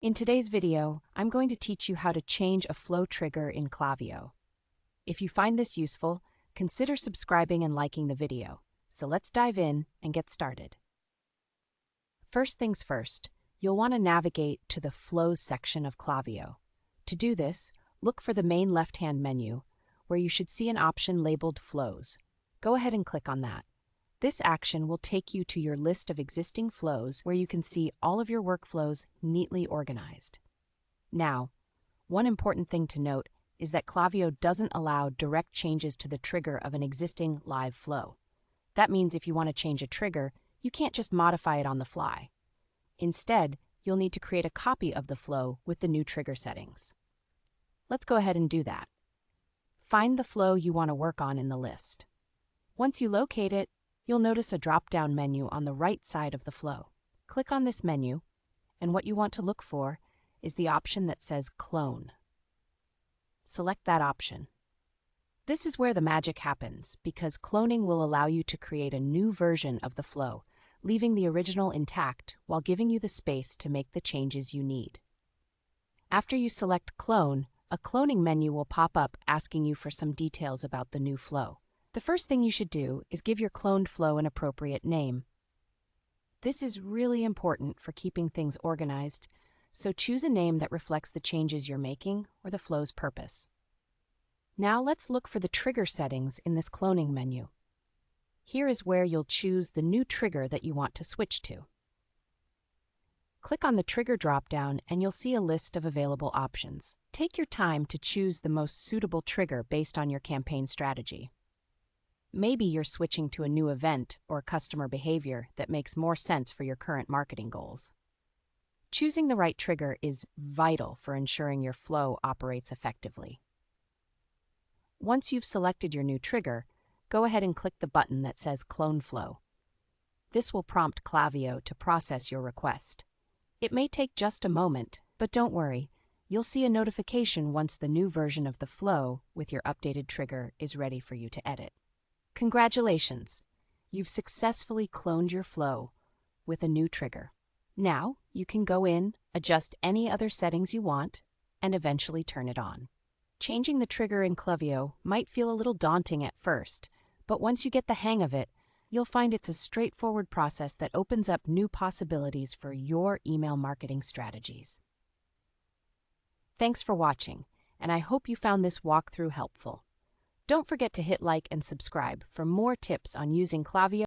In today's video, I'm going to teach you how to change a flow trigger in Klaviyo. If you find this useful, consider subscribing and liking the video. So let's dive in and get started. First things first, you'll want to navigate to the Flows section of Klaviyo. To do this, look for the main left-hand menu, where you should see an option labeled Flows. Go ahead and click on that. This action will take you to your list of existing flows where you can see all of your workflows neatly organized. Now, one important thing to note is that Klaviyo doesn't allow direct changes to the trigger of an existing live flow. That means if you want to change a trigger, you can't just modify it on the fly. Instead, you'll need to create a copy of the flow with the new trigger settings. Let's go ahead and do that. Find the flow you want to work on in the list. Once you locate it, you'll notice a drop-down menu on the right side of the flow. Click on this menu, and what you want to look for is the option that says Clone. Select that option. This is where the magic happens, because cloning will allow you to create a new version of the flow, leaving the original intact while giving you the space to make the changes you need. After you select Clone, a cloning menu will pop up asking you for some details about the new flow. The first thing you should do is give your cloned flow an appropriate name. This is really important for keeping things organized, so choose a name that reflects the changes you're making or the flow's purpose. Now let's look for the trigger settings in this cloning menu. Here is where you'll choose the new trigger that you want to switch to. Click on the trigger dropdown and you'll see a list of available options. Take your time to choose the most suitable trigger based on your campaign strategy. Maybe you're switching to a new event or customer behavior that makes more sense for your current marketing goals. Choosing the right trigger is vital for ensuring your flow operates effectively. Once you've selected your new trigger, go ahead and click the button that says Clone Flow. This will prompt Klaviyo to process your request. It may take just a moment, but don't worry, you'll see a notification once the new version of the flow with your updated trigger is ready for you to edit. Congratulations! You've successfully cloned your flow with a new trigger. Now, you can go in, adjust any other settings you want, and eventually turn it on. Changing the trigger in Klaviyo might feel a little daunting at first, but once you get the hang of it, you'll find it's a straightforward process that opens up new possibilities for your email marketing strategies. Thanks for watching, and I hope you found this walkthrough helpful. Don't forget to hit like and subscribe for more tips on using Klaviyo.